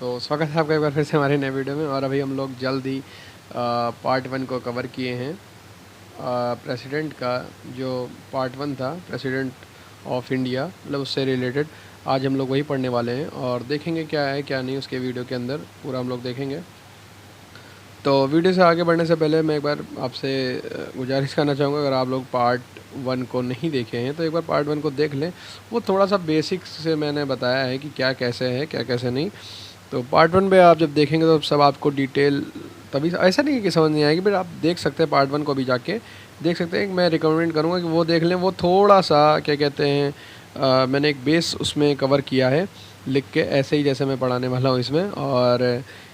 तो स्वागत है आपका एक बार फिर से हमारे नए वीडियो में। और अभी हम लोग जल्द ही पार्ट 1 को कवर किए हैं। प्रेसिडेंट का जो पार्ट 1 था, प्रेसिडेंट ऑफ इंडिया, मतलब उससे रिलेटेड आज हम लोग वही पढ़ने वाले हैं और देखेंगे क्या है क्या नहीं उसके वीडियो के अंदर पूरा हम लोग देखेंगे। तो वीडियो से आगे बढ़ने से पहले मैं एक बार आपसे गुजारिश करना चाहूँगा, अगर आप लोग पार्ट 1 को नहीं देखे हैं तो एक बार पार्ट 1 को देख लें। वो थोड़ा सा बेसिक्स से मैंने बताया है कि क्या कैसे है क्या कैसे नहीं। तो पार्ट 1 में आप जब देखेंगे तो सब आपको डिटेल तभी, ऐसा नहीं है कि समझ नहीं आएगी, बट आप देख सकते हैं पार्ट 1 को भी जाके देख सकते हैं। मैं रिकमेंड करूँगा कि वो देख लें। वो थोड़ा सा क्या कहते हैं, मैंने एक बेस उसमें कवर किया है लिख के, ऐसे ही जैसे मैं पढ़ाने वाला हूँ इसमें। और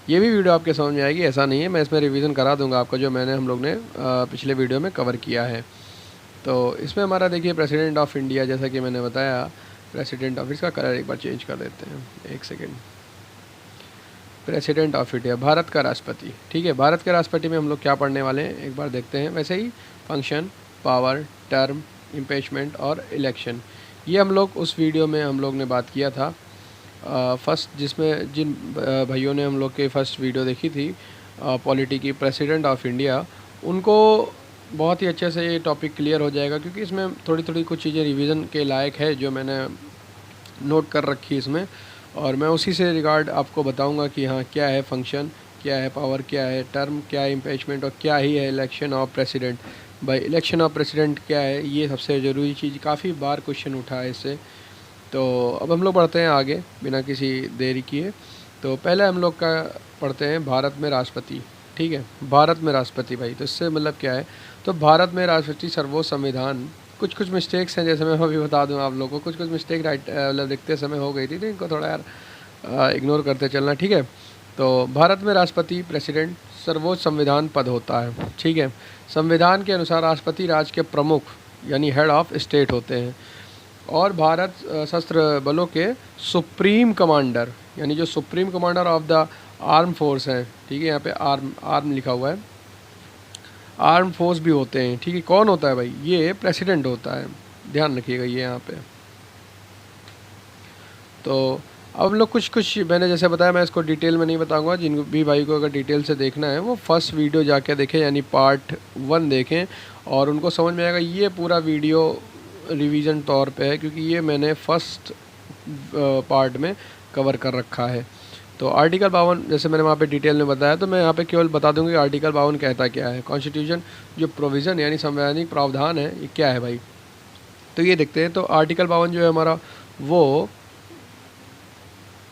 ये भी वीडियो आपके समझ में आएगी, ऐसा नहीं है। मैं इसमें रिवीजन करा दूंगा आपको जो मैंने हम लोग ने पिछले वीडियो में कवर किया है। तो इसमें हमारा देखिए प्रेसिडेंट ऑफ इंडिया, जैसा कि मैंने बताया प्रेसिडेंट ऑफ, इसका कलर एक बार चेंज कर देते हैं, एक second. President of India, Bharat का राष्ट्रपति। ठीक है, भारत के राष्ट्रपति में हम लोग क्या पढ़ने वाले हैं एक बार देखते हैं। वैसे ही फंक्शन, पावर, टर्म, इम्पीचमेंट और इलेक्शन, ये हम लोग उस वीडियो में हम लोग ने बात किया था फर्स्ट, जिसमें जिन भाइयों ने हम लोग के फर्स्ट वीडियो देखी थी पॉलिटी की, प्रेसिडेंट ऑफ इंडिया, उनको बहुत ही अच्छे से ये टॉपिक क्लियर हो जाएगा, क्योंकि इसमें थोड़ी थोड़ी कुछ चीज़ें रिवीजन के लायक है जो मैंने नोट कर रखी इसमें। और मैं उसी से रिगार्ड आपको बताऊंगा कि हाँ क्या है फंक्शन, क्या है पावर, क्या है टर्म, क्या है इम्पीचमेंट और क्या ही है इलेक्शन ऑफ प्रेसिडेंट। भाई इलेक्शन ऑफ प्रेसिडेंट क्या है, ये सबसे ज़रूरी चीज़, काफ़ी बार क्वेश्चन उठा है इससे। तो अब हम लोग पढ़ते हैं आगे बिना किसी देरी किए। तो पहले हम लोग का पढ़ते हैं भारत में राष्ट्रपति। ठीक है, भारत में राष्ट्रपति भाई, तो इससे मतलब क्या है, तो भारत में राष्ट्रपति सर्वोच्च संविधान, कुछ मिस्टेक्स हैं, जैसे मैं अभी बता दूं आप लोगों को, कुछ मिस्टेक मतलब लिखते समय हो गई थी, तो इनको थोड़ा यार इग्नोर करते चलना। ठीक है, तो भारत में राष्ट्रपति प्रेसिडेंट सर्वोच्च संविधान पद होता है। ठीक है, संविधान के अनुसार राष्ट्रपति राज्य के प्रमुख यानी हेड ऑफ स्टेट होते हैं और भारत सशस्त्र बलों के सुप्रीम कमांडर, यानी जो supreme commander of the arm force हैं। ठीक है, यहाँ पे आर्म लिखा हुआ है, आर्म फोर्स भी होते हैं। ठीक है, कौन होता है भाई, ये प्रेसिडेंट होता है, ध्यान रखिएगा ये यहाँ पे। तो अब हम लोग कुछ मैंने जैसे बताया, मैं इसको डिटेल में नहीं बताऊंगा। जिन भी भाई को अगर डिटेल से देखना है वो फर्स्ट वीडियो जाके देखें, यानी पार्ट 1 देखें, और उनको समझ में आएगा। ये पूरा वीडियो रिवीजन तौर पे है, क्योंकि ये मैंने फर्स्ट पार्ट में कवर कर रखा है। तो आर्टिकल 52 जैसे मैंने वहाँ पे डिटेल में बताया, तो मैं यहाँ पे केवल बता दूंगा कि आर्टिकल 52 कहता क्या है। कॉन्स्टिट्यूशन जो प्रोविज़न यानी संवैधानिक प्रावधान है, ये क्या है भाई, तो ये देखते हैं। तो आर्टिकल 52 जो है हमारा, वो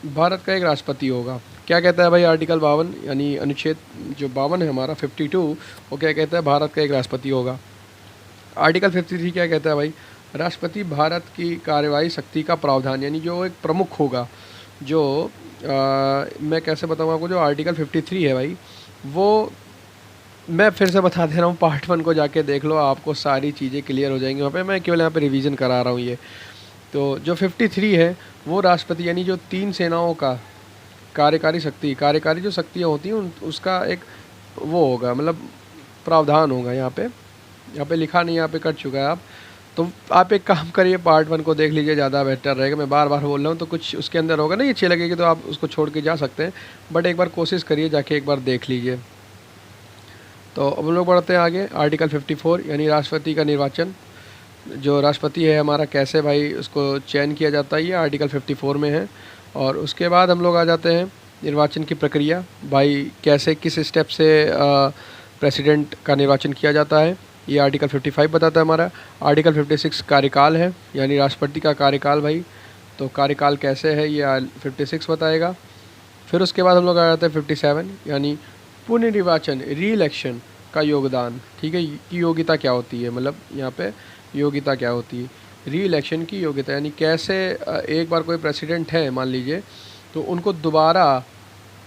भारत का एक राष्ट्रपति होगा। क्या कहता है भाई आर्टिकल 52, यानी अनुच्छेद जो 52 है हमारा 52, वो क्या कहता है, भारत का एक राष्ट्रपति होगा। आर्टिकल 53 क्या कहता है भाई, राष्ट्रपति भारत की कार्यवाही शक्ति का प्रावधान, यानी जो एक प्रमुख होगा, जो मैं कैसे बताऊँ आपको, जो आर्टिकल 53 है भाई, वो मैं फिर से बता दे रहा हूँ, पार्ट 1 को जाके देख लो, आपको सारी चीज़ें क्लियर हो जाएंगी वहाँ पे। मैं केवल यहाँ पे रिवीजन करा रहा हूँ ये। तो जो 53 है वो राष्ट्रपति, यानी जो 3 सेनाओं का कार्यकारी जो शक्तियाँ होती हैं उसका एक वो होगा, मतलब प्रावधान होगा। यहाँ पे लिखा नहीं, यहाँ पे कट चुका है आप। तो आप एक काम करिए, पार्ट 1 को देख लीजिए, ज़्यादा बेहतर रहेगा। मैं बार बार बोल रहा हूँ, तो कुछ उसके अंदर होगा नहीं अच्छी लगेगी तो आप उसको छोड़ के जा सकते हैं, बट एक बार कोशिश करिए, जाके एक बार देख लीजिए। तो अब हम लोग बढ़ते हैं आगे। आर्टिकल 54 यानी राष्ट्रपति का निर्वाचन, जो राष्ट्रपति है हमारा, कैसे भाई उसको चयन किया जाता है, ये आर्टिकल 54 में है। और उसके बाद हम लोग आ जाते हैं निर्वाचन की प्रक्रिया, भाई कैसे किस स्टेप से प्रेसिडेंट का निर्वाचन किया जाता है, ये आर्टिकल 55 बताता है हमारा। आर्टिकल 56 कार्यकाल है, यानी राष्ट्रपति का कार्यकाल भाई, तो कार्यकाल कैसे है ये 56 बताएगा। फिर उसके बाद हम लोग आ जाते हैं 57, यानी पुनर्निर्वाचन, री इलेक्शन का योगदान। ठीक है, की योग्यता क्या होती है, मतलब यहाँ पे योग्यता क्या होती है, री इलेक्शन की योग्यता, यानी कैसे एक बार कोई प्रेसिडेंट है मान लीजिए, तो उनको दोबारा,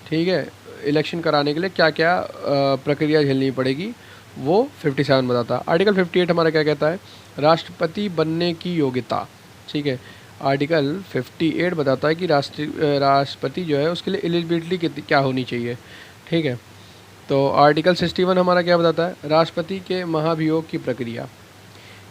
ठीक है, इलेक्शन कराने के लिए क्या क्या प्रक्रिया झेलनी पड़ेगी, वो 57 बताता है। आर्टिकल 58 हमारा क्या कहता है, राष्ट्रपति बनने की योग्यता। ठीक है, आर्टिकल 58 बताता है कि राष्ट्रपति जो है उसके लिए एलिजिबिलिटी क्या होनी चाहिए। ठीक है, तो आर्टिकल 61 हमारा क्या बताता है, राष्ट्रपति के महाभियोग की प्रक्रिया।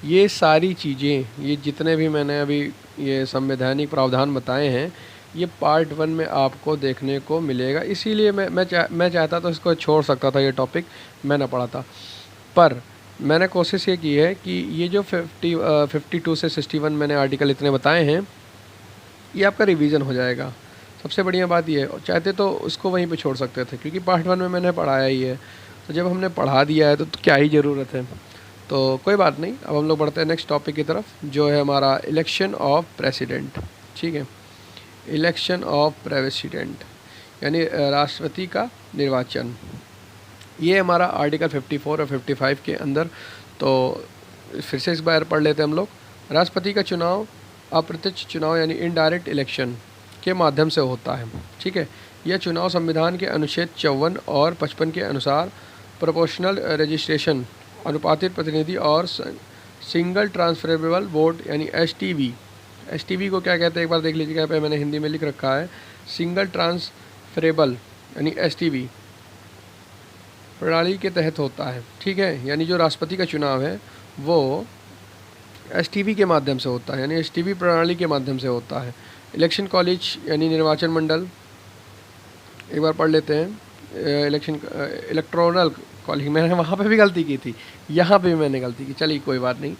ये सारी चीज़ें, ये जितने भी मैंने अभी ये संवैधानिक प्रावधान बताए हैं, ये पार्ट 1 में आपको देखने को मिलेगा। इसीलिए मैं चाहता तो इसको छोड़ सकता था, ये टॉपिक मैं ना पढ़ाता, पर मैंने कोशिश ये की है कि ये जो 52 से 61 मैंने आर्टिकल इतने बताए हैं, ये आपका रिवीजन हो जाएगा। सबसे बढ़िया बात ये है, और चाहते तो उसको वहीं पे छोड़ सकते थे, क्योंकि पार्ट 1 में मैंने पढ़ाया ही है, तो जब हमने पढ़ा दिया है तो क्या ही ज़रूरत है। तो कोई बात नहीं, अब हम लोग बढ़ते हैं नेक्स्ट टॉपिक की तरफ, जो है हमारा इलेक्शन ऑफ प्रेसिडेंट। ठीक है, इलेक्शन ऑफ प्रेसिडेंट यानी राष्ट्रपति का निर्वाचन। ये हमारा आर्टिकल 54 और 55 के अंदर। तो फिर से इस बार पढ़ लेते हैं हम लोग। राष्ट्रपति का चुनाव अप्रत्यक्ष चुनाव यानी इनडायरेक्ट इलेक्शन के माध्यम से होता है। ठीक है, यह चुनाव संविधान के अनुच्छेद 54 और 55 के अनुसार प्रोपोर्शनल रजिस्ट्रेशन, अनुपातित प्रतिनिधि और सिंगल ट्रांसफरेबल वोट यानी एसटीवी। एसटीवी को क्या कहते हैं एक बार देख लीजिएगा, यहाँ पे मैंने हिंदी में लिख रखा है, सिंगल ट्रांसफरेबल यानी एसटीवी प्रणाली के तहत होता है। ठीक है, यानी जो राष्ट्रपति का चुनाव है वो एसटीवी के माध्यम से होता है, यानी एसटीवी प्रणाली के माध्यम से होता है। इलेक्शन कॉलेज यानी निर्वाचन मंडल, एक बार पढ़ लेते हैं। इलेक्ट्रोनल कॉलेज, मैंने वहाँ पे भी गलती की थी, यहाँ पे भी मैंने गलती की, चलिए कोई बात नहीं।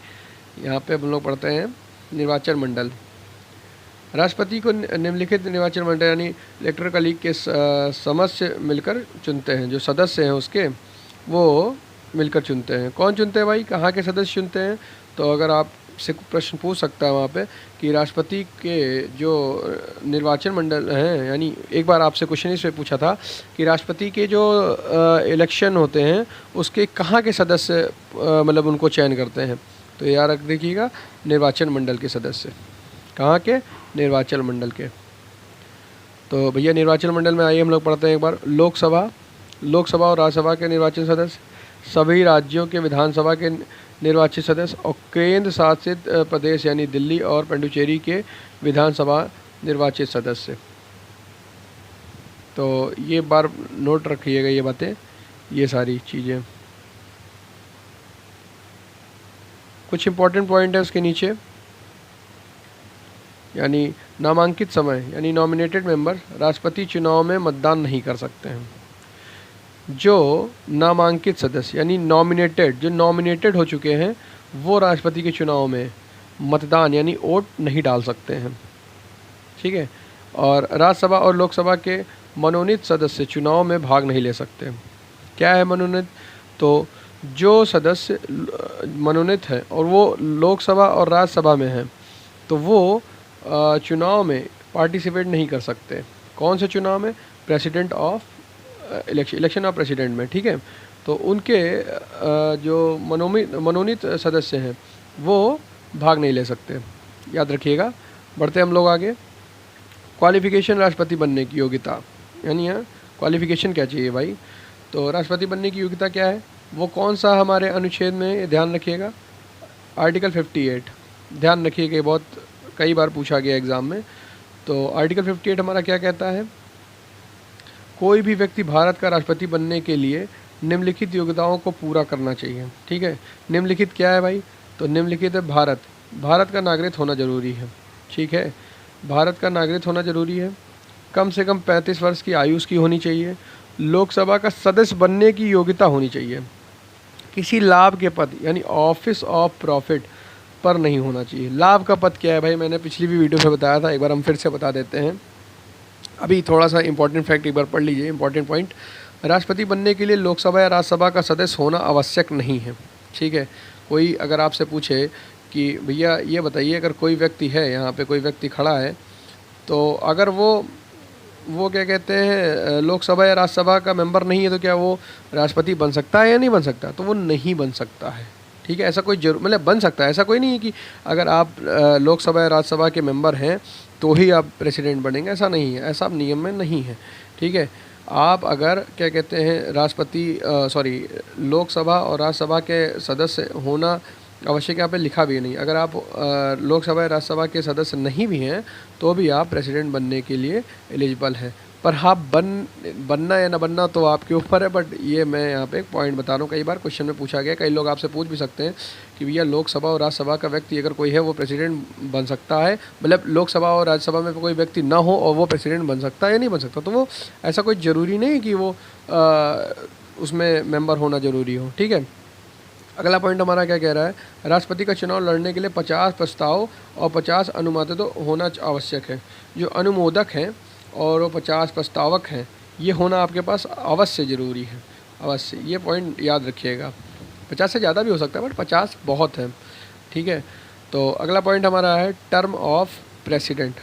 यहाँ पे हम लोग पढ़ते हैं निर्वाचन मंडल। राष्ट्रपति को निम्नलिखित निर्वाचन मंडल यानी इलेक्टोरल कॉलेज के सदस्य मिलकर चुनते हैं। जो सदस्य हैं उसके वो मिलकर चुनते हैं। कौन चुनते हैं भाई, कहाँ के सदस्य चुनते हैं? तो अगर आप से प्रश्न पूछ सकता है वहाँ पे कि राष्ट्रपति के जो निर्वाचन मंडल हैं, यानी एक बार आपसे क्वेश्चन इस पे पूछा था कि राष्ट्रपति के जो इलेक्शन होते हैं उसके कहाँ के सदस्य मतलब उनको चयन करते हैं, तो याद रख देखिएगा, निर्वाचन मंडल के सदस्य। कहाँ के? निर्वाचन मंडल के। तो भैया निर्वाचन मंडल में आइए हम लोग पढ़ते हैं एक बार। लोकसभा और राज्यसभा के निर्वाचित सदस्य, सभी राज्यों के विधानसभा के निर्वाचित सदस्य और केंद्र शासित प्रदेश यानी दिल्ली और पुडुचेरी के विधानसभा निर्वाचित सदस्य। तो ये बार नोट रखिएगा ये बातें, ये सारी चीज़ें। कुछ इंपॉर्टेंट पॉइंट है उसके नीचे, यानी नामांकित समय यानी नॉमिनेटेड मेंबर राष्ट्रपति चुनाव में मतदान नहीं कर सकते हैं। जो नामांकित सदस्य यानी जो नॉमिनेटेड हो चुके हैं वो राष्ट्रपति के चुनाव में मतदान यानी वोट नहीं डाल सकते हैं। ठीक है, और राज्यसभा और लोकसभा के मनोनीत सदस्य चुनाव में भाग नहीं ले सकते। क्या है मनोनीत? तो जो सदस्य मनोनीत है और वो लोकसभा और राज्यसभा में हैं तो वो चुनाव में पार्टिसिपेट नहीं कर सकते। कौन से चुनाव में? President of election of president में। ठीक है, तो उनके जो मनोनीत सदस्य हैं वो भाग नहीं ले सकते, याद रखिएगा। बढ़ते हम लोग आगे। क्वालिफिकेशन राष्ट्रपति बनने की योग्यता, यानी यहाँ क्वालिफिकेशन क्या चाहिए भाई? तो राष्ट्रपति बनने की योग्यता क्या है, वो कौन सा हमारे अनुच्छेद में, ध्यान रखिएगा, आर्टिकल 58। ध्यान रखिएगा, ये बहुत कई बार पूछा गया एग्ज़ाम में। तो आर्टिकल 58 हमारा क्या कहता है? कोई भी व्यक्ति भारत का राष्ट्रपति बनने के लिए निम्नलिखित योग्यताओं को पूरा करना चाहिए। ठीक है, निम्नलिखित क्या है भाई? तो निम्नलिखित है भारत का नागरिक होना जरूरी है। ठीक है, भारत का नागरिक होना जरूरी है। कम से कम 35 वर्ष की आयु उसकी होनी चाहिए। लोकसभा का सदस्य बनने की योग्यता होनी चाहिए। किसी लाभ के पद यानी ऑफिस ऑफ प्रॉफिट पर नहीं होना चाहिए। लाभ का पद क्या है भाई? मैंने पिछली भी वीडियो में बताया था, एक बार हम फिर से बता देते हैं। अभी थोड़ा सा इंपॉर्टेंट फैक्ट एक बार पढ़ लीजिए, इंपॉर्टेंट पॉइंट। राष्ट्रपति बनने के लिए लोकसभा या राज्यसभा का सदस्य होना आवश्यक नहीं है। ठीक है, कोई अगर आपसे पूछे कि भैया ये बताइए, अगर कोई व्यक्ति है, यहाँ पे कोई व्यक्ति खड़ा है, तो अगर वो क्या कहते हैं लोकसभा या राज्यसभा का मेंबर नहीं है तो क्या वो राष्ट्रपति बन सकता है या नहीं बन सकता? तो वो नहीं बन सकता है। ठीक है, ऐसा कोई मतलब बन सकता है, ऐसा कोई नहीं है कि अगर आप लोकसभा या राज्यसभा के मेंबर हैं तो ही आप प्रेसिडेंट बनेंगे, ऐसा नहीं है, ऐसा नियम में नहीं है। ठीक है, आप अगर क्या कहते हैं लोकसभा और राज्यसभा के सदस्य होना आवश्यक, यहाँ पे लिखा भी नहीं। अगर आप लोकसभा या राज्यसभा के सदस्य नहीं भी हैं तो भी आप प्रेसिडेंट बनने के लिए एलिजिबल हैं। पर हाँ बनना या ना बनना तो आपके ऊपर है, बट ये मैं यहाँ पे एक पॉइंट बता रहा हूँ। कई बार क्वेश्चन में पूछा गया, कई लोग आपसे पूछ भी सकते हैं कि भैया लोकसभा और राज्यसभा का व्यक्ति अगर कोई है वो प्रेसिडेंट बन सकता है, मतलब लोकसभा और राज्यसभा में कोई व्यक्ति ना हो और वो प्रेसिडेंट बन सकता है या नहीं बन सकता। तो वो ऐसा कोई ज़रूरी नहीं कि वो उसमें मेंबर होना ज़रूरी हो, ठीक है। अगला पॉइंट हमारा क्या कह रहा है, राष्ट्रपति का चुनाव लड़ने के लिए 50 प्रस्ताव और 50 अनुमोदित होना आवश्यक है। जो अनुमोदक हैं और वो 50 प्रस्तावक हैं, ये होना आपके पास अवश्य ज़रूरी है, अवश्य। ये पॉइंट याद रखिएगा। 50 से ज़्यादा भी हो सकता है बट 50 बहुत है, ठीक है। तो अगला पॉइंट हमारा है टर्म ऑफ प्रेसिडेंट,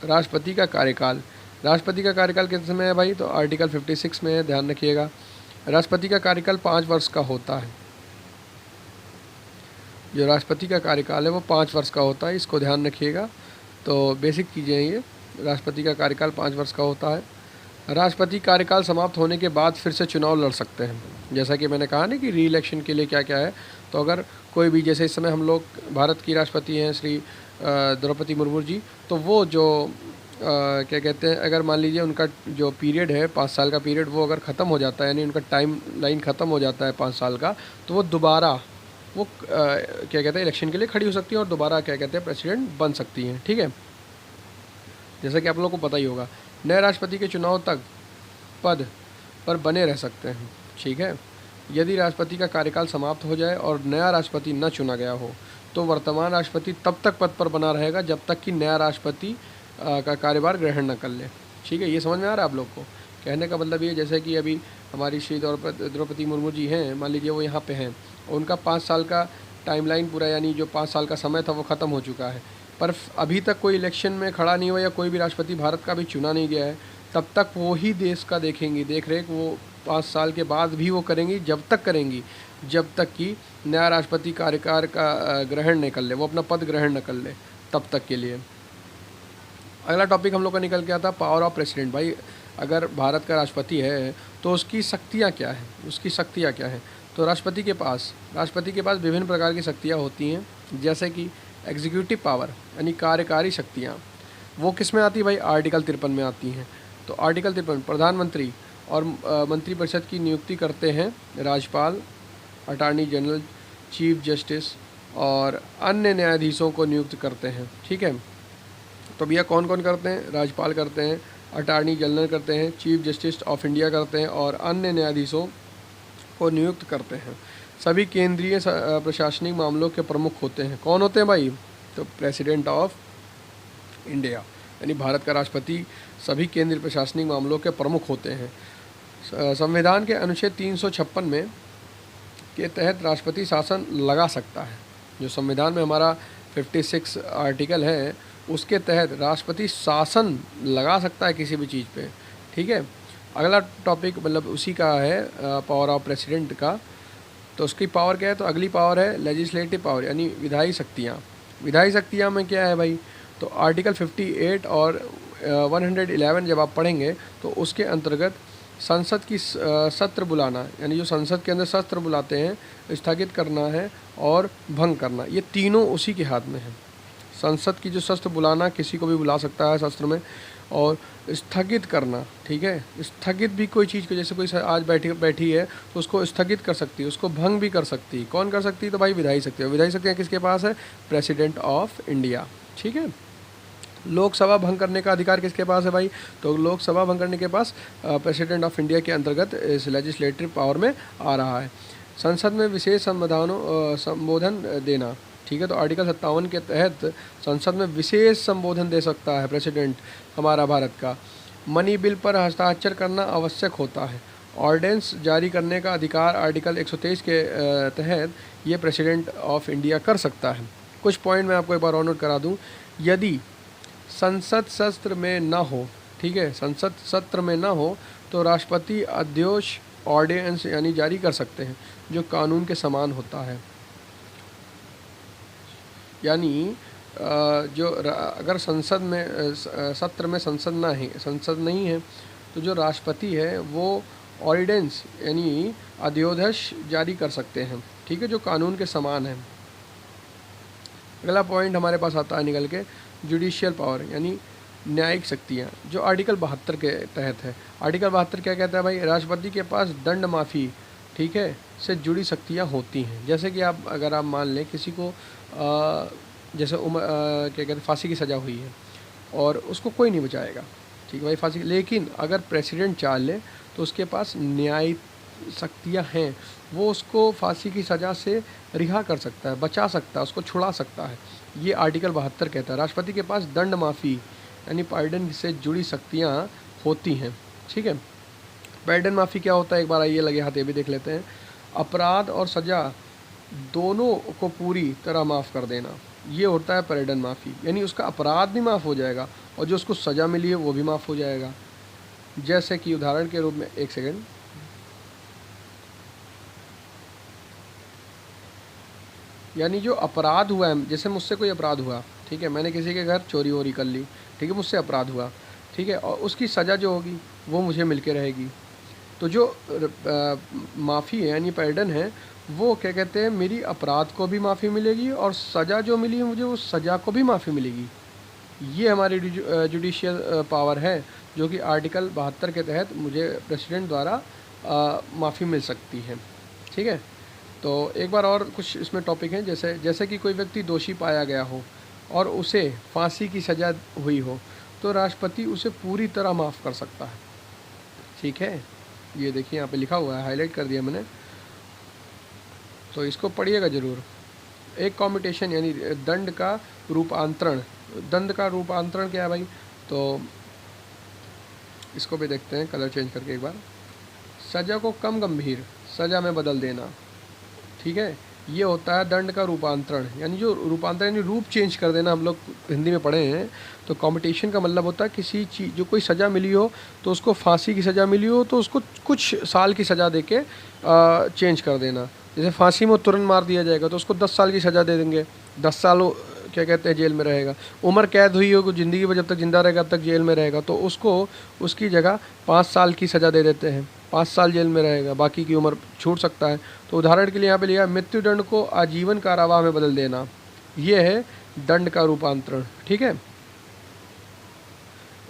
राष्ट्रपति का कार्यकाल। राष्ट्रपति का कार्यकाल कितने में है भाई, तो आर्टिकल 56 में है, ध्यान रखिएगा। राष्ट्रपति का कार्यकाल 5 वर्ष का होता है। जो राष्ट्रपति का कार्यकाल है वो 5 वर्ष का होता है, इसको ध्यान रखिएगा। तो बेसिक चीज़ें ये, राष्ट्रपति का कार्यकाल 5 वर्ष का होता है। राष्ट्रपति कार्यकाल समाप्त होने के बाद फिर से चुनाव लड़ सकते हैं। जैसा कि मैंने कहा ना कि री इलेक्शन के लिए क्या क्या है, तो अगर कोई भी, जैसे इस समय हम लोग भारत की राष्ट्रपति हैं श्री द्रौपदी मुर्मू जी, तो वो जो क्या कहते हैं, अगर मान लीजिए उनका जो पीरियड है 5 साल का पीरियड, वो अगर ख़त्म हो जाता है, यानी उनका टाइम लाइन ख़त्म हो जाता है 5 साल का, तो वो दोबारा वो क्या कहते हैं इलेक्शन के लिए खड़ी हो सकती हैं और दोबारा क्या कहते हैं प्रेसिडेंट बन सकती हैं, ठीक है। जैसा कि आप लोगों को पता ही होगा, नए राष्ट्रपति के चुनाव तक पद पर बने रह सकते हैं, ठीक है। यदि राष्ट्रपति का कार्यकाल समाप्त हो जाए और नया राष्ट्रपति न चुना गया हो, तो वर्तमान राष्ट्रपति तब तक पद पर बना रहेगा जब तक कि नया राष्ट्रपति का कार्यभार ग्रहण न कर ले, ठीक है। ये समझ में आ रहा है आप लोग को। कहने का मतलब ये, जैसे कि अभी हमारी श्री द्रौपदी मुर्मू जी हैं, मान लीजिए वो यहाँ पे हैं, उनका 5 साल का टाइमलाइन पूरा, यानी जो 5 साल का समय था वो ख़त्म हो चुका है, पर अभी तक कोई इलेक्शन में खड़ा नहीं हुआ या कोई भी राष्ट्रपति भारत का भी चुना नहीं गया है, तब तक वो ही देश का देखेंगी, देख रेख वो 5 साल के बाद भी वो करेंगी, जब तक करेंगी जब तक कि नया राष्ट्रपति कार्यकाल का ग्रहण नहीं कर ले, वो अपना पद ग्रहण न कर ले, तब तक के लिए। अगला टॉपिक हम लोग का निकल के आता है पावर ऑफ प्रेसिडेंट। भाई अगर भारत का राष्ट्रपति है तो उसकी शक्तियाँ क्या हैं, उसकी शक्तियाँ क्या हैं। तो राष्ट्रपति के पास विभिन्न प्रकार की शक्तियाँ होती हैं, जैसे कि एग्जीक्यूटिव पावर यानी कार्यकारी शक्तियाँ, वो किस में आती है भाई, आर्टिकल 53 में आती हैं। तो आर्टिकल 53, प्रधानमंत्री और मंत्रिपरिषद की नियुक्ति करते हैं राज्यपाल, अटॉर्नी जनरल, चीफ जस्टिस और अन्य न्यायाधीशों को नियुक्त करते हैं, ठीक है। तो भैया कौन कौन करते हैं, राज्यपाल करते हैं, अटॉर्नी जनरल करते हैं, चीफ जस्टिस ऑफ इंडिया करते हैं और अन्य न्यायाधीशों को नियुक्त करते हैं। सभी केंद्रीय प्रशासनिक मामलों के प्रमुख होते हैं। कौन होते हैं भाई, तो प्रेसिडेंट ऑफ इंडिया यानी भारत का राष्ट्रपति सभी केंद्रीय प्रशासनिक मामलों के प्रमुख होते हैं। संविधान के अनुच्छेद 356 में के तहत राष्ट्रपति शासन लगा सकता है। जो संविधान में हमारा 56 आर्टिकल है, उसके तहत राष्ट्रपति शासन लगा सकता है किसी भी चीज़ पे, ठीक है। अगला टॉपिक मतलब उसी का है पावर ऑफ प्रेसिडेंट का। तो उसकी पावर क्या है, तो अगली पावर है लेजिस्लेटिव पावर यानी विधायी शक्तियाँ। विधायी शक्तियाँ में क्या है भाई, तो आर्टिकल 58 और 111 जब आप पढ़ेंगे तो उसके अंतर्गत संसद की सत्र बुलाना, यानी जो संसद के अंदर सत्र बुलाते हैं, स्थगित करना है और भंग करना, ये तीनों उसी के हाथ में है। संसद की जो सत्र बुलाना, किसी को भी बुला सकता है सत्र में, और स्थगित करना, ठीक है। स्थगित भी कोई चीज़ को, जैसे कोई आज बैठी है तो उसको स्थगित कर सकती है, उसको भंग भी कर सकती है। कौन कर सकती है, तो भाई विधायी शक्तियाँ। विधायी शक्तियाँ किसके पास है, प्रेसिडेंट ऑफ इंडिया, ठीक है। लोकसभा भंग करने का अधिकार किसके पास है भाई, तो लोकसभा भंग करने के पास प्रेसिडेंट ऑफ इंडिया के अंतर्गत इस लेजिस्लेटिव पावर में आ रहा है। संसद में विशेष संबोधन देना, ठीक है। तो आर्टिकल 57 के तहत संसद में विशेष संबोधन दे सकता है प्रेसिडेंट हमारा भारत का। मनी बिल पर हस्ताक्षर करना आवश्यक होता है। ऑर्डिनेंस जारी करने का अधिकार आर्टिकल 123 के तहत ये प्रेसिडेंट ऑफ इंडिया कर सकता है। कुछ पॉइंट मैं आपको एक बार और नोट करा दूँ। यदि संसद सत्र में ना हो, ठीक है, संसद सत्र में ना हो तो राष्ट्रपति अध्यादेश ऑर्डिनेंस यानी जारी कर सकते हैं, जो कानून के समान होता है। यानी जो अगर संसद में सत्र में संसद नहीं है तो जो राष्ट्रपति है वो ऑर्डिनेंस यानी अध्यादेश जारी कर सकते हैं, ठीक है, जो कानून के समान है। अगला पॉइंट हमारे पास आता है निकल के जुडिशियल पावर, यानी न्यायिक शक्तियाँ जो आर्टिकल 72 के तहत है। आर्टिकल 72 क्या कहता है भाई, राष्ट्रपति के पास दंड माफ़ी, ठीक है, से जुड़ी शक्तियाँ होती हैं। जैसे कि आप अगर आप मान लें किसी को जैसे क्या कहते हैं फांसी की सज़ा हुई है और उसको कोई नहीं बचाएगा, ठीक है भाई फांसी, लेकिन अगर प्रेसिडेंट चाह ले तो उसके पास न्यायिक शक्तियाँ हैं, वो उसको फांसी की सज़ा से रिहा कर सकता है, बचा सकता है, उसको छुड़ा सकता है। ये आर्टिकल 72 कहता है राष्ट्रपति के पास दंड माफ़ी यानी पार्डन से जुड़ी शक्तियाँ होती हैं, ठीक है। पार्डन माफ़ी क्या होता है, एक बार आइए लगे हाथ ये भी देख लेते हैं। अपराध और सज़ा दोनों को पूरी तरह माफ़ कर देना, ये होता है पार्डन माफ़ी, यानी उसका अपराध भी माफ़ हो जाएगा और जो उसको सज़ा मिली है वो भी माफ़ हो जाएगा। जैसे कि उदाहरण के रूप में, एक सेकेंड, यानी जो अपराध हुआ है, जैसे मुझसे कोई अपराध हुआ, ठीक है, मैंने किसी के घर चोरी वोरी कर ली, ठीक है, मुझसे अपराध हुआ, ठीक है, और उसकी सज़ा जो होगी वो मुझे मिल के रहेगी। तो जो माफ़ी है यानी पार्डन है, वो क्या कहते हैं, मेरी अपराध को भी माफ़ी मिलेगी और सज़ा जो मिली है मुझे, उस सज़ा को भी माफ़ी मिलेगी। ये हमारी जुडिशियल पावर है जो कि आर्टिकल 72 के तहत मुझे प्रेसिडेंट द्वारा माफ़ी मिल सकती है, ठीक है। तो एक बार और कुछ इसमें टॉपिक हैं, जैसे कि कोई व्यक्ति दोषी पाया गया हो और उसे फांसी की सज़ा हुई हो तो राष्ट्रपति उसे पूरी तरह माफ़ कर सकता है, ठीक है। ये देखिए यहाँ पे लिखा हुआ है, हाईलाइट कर दिया मैंने, तो इसको पढ़िएगा ज़रूर। एक कॉम्यूटेशन यानी दंड का रूपांतरण, दंड का रूपांतरण क्या है भाई, तो इसको भी देखते हैं कलर चेंज करके एक बार। सज़ा को कम गंभीर सज़ा में बदल देना, ठीक है, ये होता है दंड का रूपांतरण, यानी जो रूपांतरण यानी रूप चेंज कर देना, हम लोग हिंदी में पढ़े हैं। तो कॉम्पिटिशन का मतलब होता है किसी चीज़, जो कोई सज़ा मिली हो तो उसको फांसी की सज़ा मिली हो तो उसको कुछ साल की सज़ा दे के चेंज कर देना। जैसे फांसी में तुरंत मार दिया जाएगा तो उसको 10 साल की सज़ा दे देंगे, 10 साल क्या कहते हैं जेल में रहेगा। उम्र कैद हुई हो ज़िंदगी में, जब तक ज़िंदा रहेगा तब तक जेल में रहेगा, तो उसको उसकी जगह 5 साल की सज़ा दे देते हैं, 5 साल जेल में रहेगा, बाकी की उम्र छूट सकता है। तो उदाहरण के लिए यहाँ पे लिया मृत्युदंड को आजीवन कारावास में बदल देना, ये है दंड का रूपांतरण, ठीक है।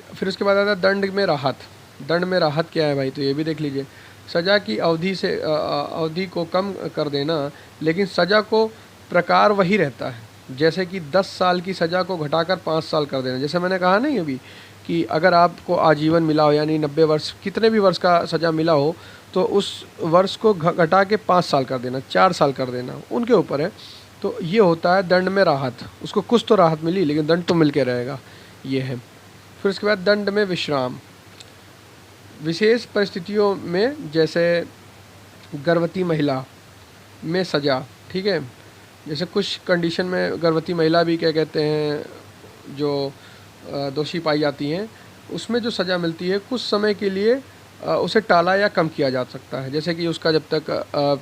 फिर उसके बाद आता है दंड में राहत। दंड में राहत क्या है भाई, तो ये भी देख लीजिए। सज़ा की अवधि को कम कर देना, लेकिन सज़ा को प्रकार वही रहता है। जैसे कि 10 साल की सज़ा को घटाकर 5 साल कर देना। जैसे मैंने कहा नहीं अभी कि अगर आपको आजीवन मिला हो यानी 90 वर्ष, कितने भी वर्ष का सज़ा मिला हो, तो उस वर्ष को घटा के 5 साल कर देना, 4 साल कर देना, उनके ऊपर है। तो ये होता है दंड में राहत, उसको कुछ तो राहत मिली लेकिन दंड तो मिल के रहेगा, ये है। फिर उसके बाद दंड में विश्राम, विशेष परिस्थितियों में जैसे गर्भवती महिला में सज़ा, ठीक है, जैसे कुछ कंडीशन में गर्भवती महिला भी क्या कहते हैं जो दोषी पाई जाती हैं, उसमें जो सज़ा मिलती है कुछ समय के लिए उसे टाला या कम किया जा सकता है। जैसे कि उसका जब तक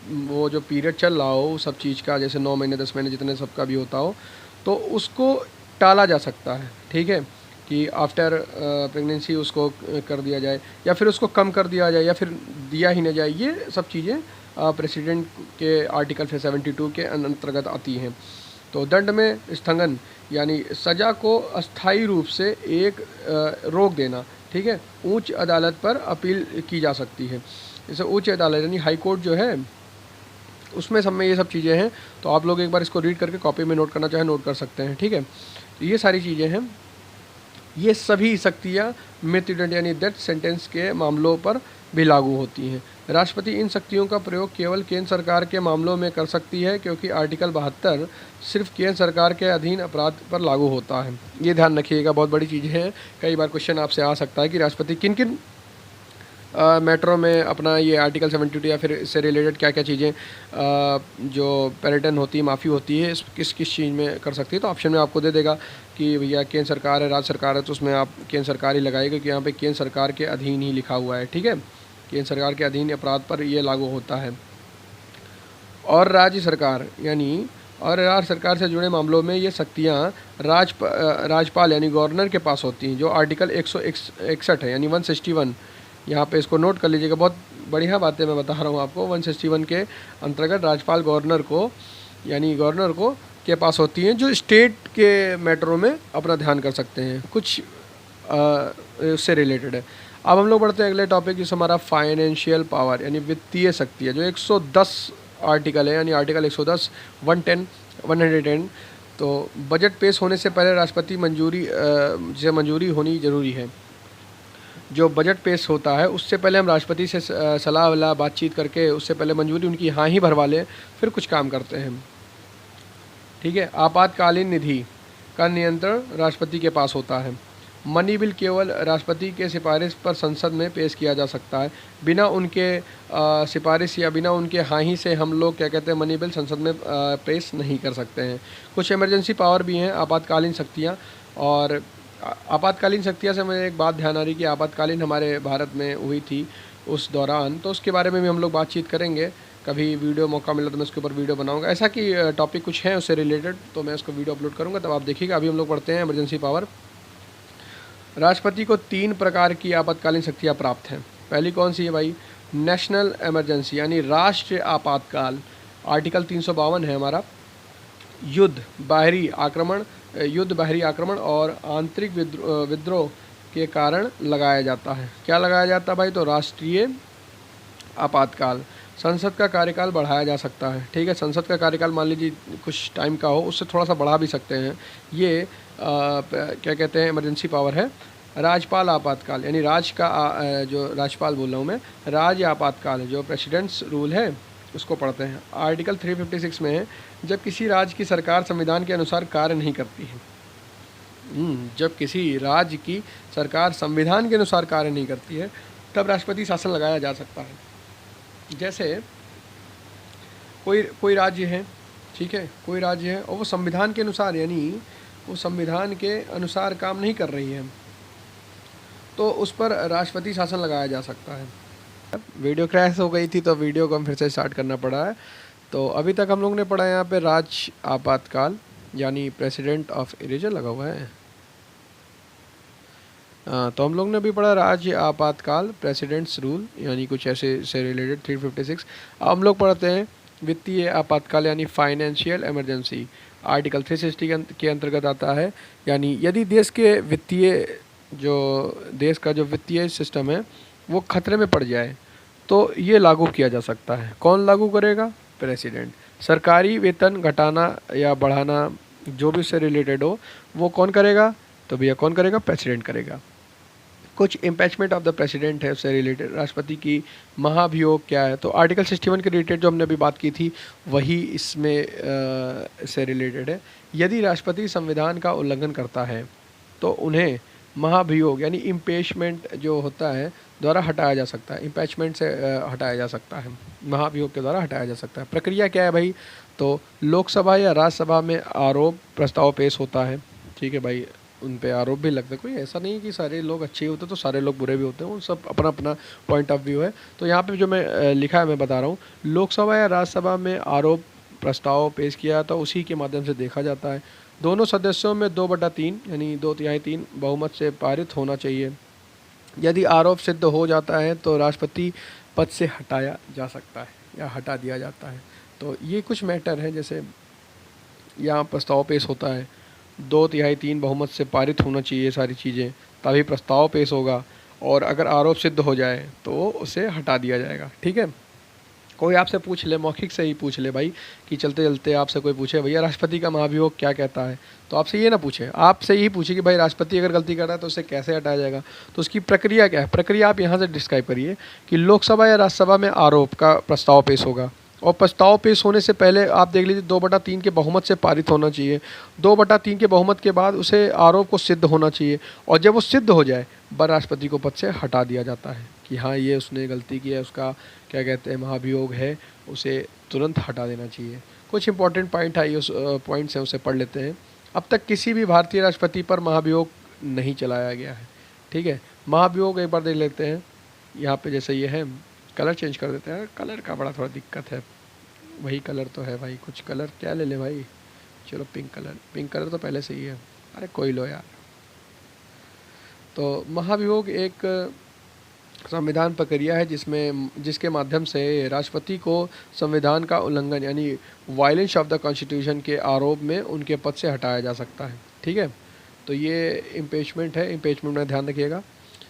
वो जो पीरियड चल रहा हो सब चीज़ का, जैसे 9 महीने 10 महीने जितने सबका भी होता हो, तो उसको टाला जा सकता है, ठीक है, कि आफ्टर प्रेगनेंसी उसको कर दिया जाए या फिर उसको कम कर दिया जाए या फिर दिया ही न जाए। ये सब चीज़ें प्रेसिडेंट के आर्टिकल 72 के अंतर्गत आती हैं। तो दंड में स्थगन यानी सज़ा को अस्थायी रूप से रोक देना, ठीक है, उच्च अदालत पर अपील की जा सकती है। जैसे उच्च अदालत यानी हाई कोर्ट जो है, उसमें सब में ये सब चीज़ें हैं। तो आप लोग एक बार इसको रीड करके कॉपी में नोट करना चाहें नोट कर सकते हैं, ठीक है। तो ये सारी चीज़ें हैं, ये सभी शक्तियाँ मृत्युदंड यानी डेथ सेंटेंस के मामलों पर भी लागू होती हैं। राष्ट्रपति इन शक्तियों का प्रयोग केवल केंद्र सरकार के मामलों में कर सकती है, क्योंकि आर्टिकल 72 सिर्फ केंद्र सरकार के अधीन अपराध पर लागू होता है। ये ध्यान रखिएगा, बहुत बड़ी चीज़ है। कई बार क्वेश्चन आपसे आ सकता है कि राष्ट्रपति किन किन मैटरों में अपना ये आर्टिकल 72 या फिर इससे रिलेटेड क्या क्या चीज़ें जो पैरेटन होती है, माफ़ी होती है, इस किस किस चीज़ में कर सकती है। तो ऑप्शन में आपको दे देगा कि भैया केंद्र सरकार है, राज्य सरकार है, तो उसमें आप केंद्र सरकार ही लगाइएगा कि यहाँ पे केंद्र सरकार के अधीन ही लिखा हुआ है, ठीक है। केंद्र सरकार के अधीन अपराध पर ये लागू होता है। और राज्य सरकार यानी और राज्य सरकार से जुड़े मामलों में ये शक्तियाँ राज्यपाल यानी गवर्नर के पास होती हैं, जो आर्टिकल 161 है यानी 161, यहाँ पे इसको नोट कर लीजिएगा। बहुत बढ़िया बातें मैं बता रहा हूँ आपको। 161 के अंतर्गत राज्यपाल गवर्नर को क्या के पास होती हैं, जो स्टेट के मैटरों में अपना ध्यान कर सकते हैं, कुछ उससे रिलेटेड है। अब हम लोग बढ़ते हैं अगले टॉपिक, जिस हमारा फाइनेंशियल पावर यानी वित्तीय शक्ति है, जो 110 आर्टिकल है, यानी आर्टिकल 110, 110, 110। तो बजट पेश होने से पहले राष्ट्रपति से मंजूरी होनी ज़रूरी है। जो बजट पेश होता है उससे पहले हम राष्ट्रपति से सलाह वलाह बातचीत करके उससे पहले मंजूरी उनकी हाँ ही भरवा लें, फिर कुछ काम करते हैं। ठीक है। आपातकालीन निधि का नियंत्रण राष्ट्रपति के पास होता है। मनी बिल केवल राष्ट्रपति के सिफारिश पर संसद में पेश किया जा सकता है। बिना उनके सिफारिश या बिना उनके हाँ ही से हम लोग क्या कहते हैं मनी बिल संसद में पेश नहीं कर सकते हैं। कुछ इमरजेंसी पावर भी हैं, आपातकालीन शक्तियाँ। और आपातकालीन शक्तियाँ से मुझे एक बात ध्यान आ रही कि आपातकालीन हमारे भारत में हुई थी उस दौरान, तो उसके बारे में भी हम लोग बातचीत करेंगे। कभी वीडियो मौका मिला तो मैं उसके ऊपर वीडियो बनाऊंगा। ऐसा कि टॉपिक कुछ है उससे रिलेटेड तो मैं उसको वीडियो अपलोड करूंगा, तब आप देखिएगा। अभी हम लोग पढ़ते हैं इमरजेंसी पावर। राष्ट्रपति को 3 प्रकार की आपातकालीन शक्तियाँ प्राप्त हैं। पहली कौन सी है भाई? नेशनल इमरजेंसी यानी राष्ट्रीय आपातकाल, आर्टिकल 352 है हमारा। युद्ध बाहरी आक्रमण और आंतरिक विद्रोह के कारण लगाया जाता है। क्या लगाया जाता है भाई? तो राष्ट्रीय आपातकाल। संसद का कार्यकाल बढ़ाया जा सकता है। ठीक है, संसद का कार्यकाल मान लीजिए कुछ टाइम का हो, उससे थोड़ा सा बढ़ा भी सकते हैं। ये क्या कहते हैं इमरजेंसी पावर है। राज्यपाल आपातकाल यानी जो राज्यपाल बोल रहा हूँ मैं, राज्य आपातकाल जो प्रेसिडेंट्स रूल है उसको पढ़ते हैं। आर्टिकल 356 में है, जब किसी राज्य की सरकार संविधान के अनुसार कार्य नहीं करती है। जब किसी राज्य की सरकार संविधान के अनुसार कार्य नहीं करती है तब राष्ट्रपति शासन लगाया जा सकता है। जैसे कोई राज्य है, ठीक है, कोई राज्य है और वो संविधान के अनुसार यानी वो संविधान के अनुसार काम नहीं कर रही है, तो उस पर राष्ट्रपति शासन लगाया जा सकता है। वीडियो क्रैश हो गई थी तो वीडियो को हम फिर से स्टार्ट करना पड़ा है। तो अभी तक हम लोग ने पढ़ा यहाँ पे राज्य आपातकाल यानी प्रेसिडेंट ऑफ इरेजर लगा हुआ है। तो हम लोग ने अभी पढ़ा राज्य आपातकाल प्रेसिडेंट्स रूल यानी कुछ ऐसे से रिलेटेड 356। अब हम लोग पढ़ते हैं वित्तीय आपातकाल यानी फाइनेंशियल इमरजेंसी, आर्टिकल 360 के अंतर्गत आता है। यानी यदि देश का जो वित्तीय सिस्टम है वो खतरे में पड़ जाए तो ये लागू किया जा सकता है। कौन लागू करेगा? प्रेसिडेंट। सरकारी वेतन घटाना या बढ़ाना जो भी उससे रिलेटेड हो वो कौन करेगा? तो भैया कौन करेगा? प्रेसिडेंट करेगा। कुछ इम्पीचमेंट ऑफ द प्रेसिडेंट है उससे रिलेटेड, राष्ट्रपति की महाभियोग क्या है? तो आर्टिकल 61 के रिलेटेड जो हमने अभी बात की थी वही इसमें से रिलेटेड है। यदि राष्ट्रपति संविधान का उल्लंघन करता है तो उन्हें महाभियोग यानी इम्पीचमेंट जो होता है द्वारा हटाया जा सकता है। इम्पीचमेंट से हटाया जा सकता है, महाभियोग के द्वारा हटाया जा सकता है। प्रक्रिया क्या है भाई? तो लोकसभा या राज्यसभा में आरोप प्रस्ताव पेश होता है। ठीक है भाई, उन पे आरोप भी लगता है। कोई ऐसा नहीं है कि सारे लोग अच्छे होते तो सारे लोग बुरे भी होते हैं, वो सब अपना अपना पॉइंट ऑफ व्यू है। तो यहाँ पे जो मैं लिखा है मैं बता रहा हूँ, लोकसभा या राज्यसभा में आरोप प्रस्ताव पेश किया जाता है, उसी के माध्यम से देखा जाता है। दोनों सदस्यों में 2/3 यानी 2/3 बहुमत से पारित होना चाहिए। यदि आरोप सिद्ध हो जाता है तो राष्ट्रपति पद से हटाया जा सकता है या हटा दिया जाता है। तो ये कुछ मैटर है, जैसे यहाँ प्रस्ताव पेश होता है, 2/3 बहुमत से पारित होना चाहिए सारी चीज़ें, तभी प्रस्ताव पेश होगा। और अगर आरोप सिद्ध हो जाए तो उसे हटा दिया जाएगा। ठीक है, कोई आपसे पूछ ले, मौखिक से ही पूछ ले भाई, कि चलते चलते आपसे कोई पूछे भैया राष्ट्रपति का महाभियोग क्या कहता है, तो आपसे ये ना पूछे, आपसे यही पूछे कि भाई राष्ट्रपति अगर गलती कर रहा है तो उसे कैसे हटाया जाएगा। तो उसकी प्रक्रिया क्या है? प्रक्रिया आप यहाँ से डिस्क्राइब करिए कि लोकसभा या राज्यसभा में आरोप का प्रस्ताव पेश होगा और प्रस्ताव पेश होने से पहले आप देख लीजिए 2/3 के बहुमत से पारित होना चाहिए। 2/3 के बहुमत के बाद उसे आरोप को सिद्ध होना चाहिए और जब वो सिद्ध हो जाए राष्ट्रपति को पद से हटा दिया जाता है कि हाँ ये उसने गलती की है, उसका क्या कहते हैं महाभियोग है, उसे तुरंत हटा देना चाहिए। कुछ इंपॉर्टेंट पॉइंट्स हैं उसे पढ़ लेते हैं। अब तक किसी भी भारतीय राष्ट्रपति पर महाभियोग नहीं चलाया गया है। ठीक है, महाभियोग एक बार देख लेते हैं। यहाँ पे जैसे ये है, कलर चेंज कर देते हैं, कलर का बड़ा थोड़ा दिक्कत है। वही कलर तो है भाई, कुछ कलर क्या ले भाई, चलो पिंक कलर तो पहले से ही है, अरे कोई लो यार। तो महाभियोग एक संविधान प्रक्रिया है जिसके माध्यम से राष्ट्रपति को संविधान का उल्लंघन यानी वायलेंस ऑफ द कॉन्स्टिट्यूशन के आरोप में उनके पद से हटाया जा सकता है। ठीक है, तो ये इम्पीचमेंट है। इम्पीचमेंट में ध्यान रखिएगा।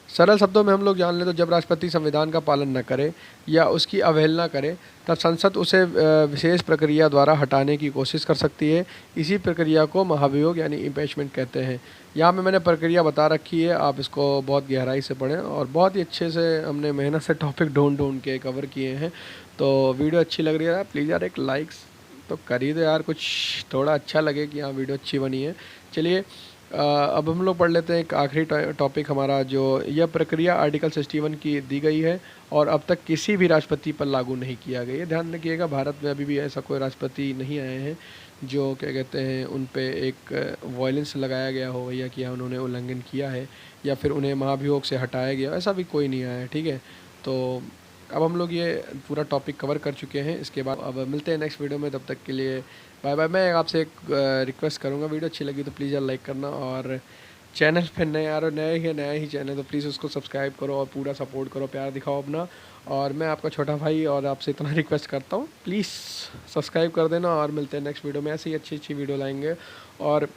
सरल शब्दों में हम लोग जान लें तो जब राष्ट्रपति संविधान का पालन न करे या उसकी अवहेलना करे तब संसद उसे विशेष प्रक्रिया द्वारा हटाने की कोशिश कर सकती है। इसी प्रक्रिया को महाभियोग यानी इम्पीचमेंट कहते हैं। यहाँ पे मैंने प्रक्रिया बता रखी है, आप इसको बहुत गहराई से पढ़ें और बहुत ही अच्छे से हमने मेहनत से टॉपिक ढूंढ के कवर किए हैं। तो वीडियो अच्छी लग रही है प्लीज़ यार एक लाइक्स तो कर ही दो यार, कुछ थोड़ा अच्छा लगे कि हाँ वीडियो अच्छी बनी है। चलिए अब हम लोग पढ़ लेते हैं एक आखिरी टॉपिक हमारा, जो यह प्रक्रिया आर्टिकल 61 की दी गई है और अब तक किसी भी राष्ट्रपति पर लागू नहीं किया गया। ये ध्यान रखिएगा, भारत में अभी भी ऐसा कोई राष्ट्रपति नहीं आए हैं जो क्या कहते हैं उन पे एक वायलेंस लगाया गया हो या कि उन्होंने उल्लंघन किया है या फिर उन्हें महाभियोग से हटाया गया, ऐसा भी कोई नहीं आया है। ठीक है, तो अब हम लोग ये पूरा टॉपिक कवर कर चुके हैं। इसके बाद अब मिलते हैं नेक्स्ट वीडियो में, तब तक के लिए बाय बाय। मैं आपसे एक रिक्वेस्ट करूँगा, वीडियो अच्छी लगी तो प्लीज़ यार लाइक करना और चैनल पे नया ही चैनल तो प्लीज़ उसको सब्सक्राइब करो और पूरा सपोर्ट करो, प्यार दिखाओ अपना। और मैं आपका छोटा भाई और आपसे इतना रिक्वेस्ट करता हूँ, प्लीज़ सब्सक्राइब कर देना और मिलते हैं नेक्स्ट वीडियो में। ऐसी अच्छी वीडियो लाएंगे। और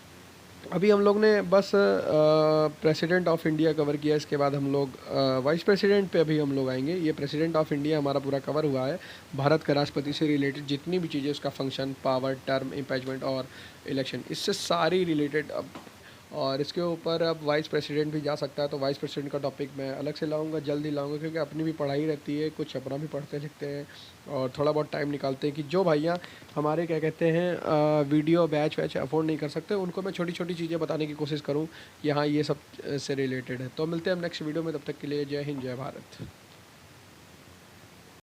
अभी हम लोग ने बस प्रेसिडेंट ऑफ इंडिया कवर किया, इसके बाद हम लोग वाइस प्रेसिडेंट पे अभी हम लोग आएंगे। ये प्रेसिडेंट ऑफ इंडिया हमारा पूरा कवर हुआ है। भारत के राष्ट्रपति से रिलेटेड जितनी भी चीज़ें, उसका फंक्शन, पावर, टर्म, इम्पीचमेंट और इलेक्शन, इससे सारी रिलेटेड अब। और इसके ऊपर अब वाइस प्रेसिडेंट भी जा सकता है, तो वाइस प्रेसिडेंट का टॉपिक मैं अलग से लाऊंगा, जल्द ही लाऊंगा, क्योंकि अपनी भी पढ़ाई रहती है, कुछ अपना भी पढ़ते लिखते हैं और थोड़ा बहुत टाइम निकालते हैं कि जो भैया हमारे क्या कहते हैं वीडियो बैच अफोर्ड नहीं कर सकते, उनको मैं छोटी छोटी चीज़ें बताने की कोशिश करूँ कि हाँ ये सब से रिलेटेड है। तो मिलते हैं हम नेक्स्ट वीडियो में, तब तक के लिए जय हिंद जय भारत।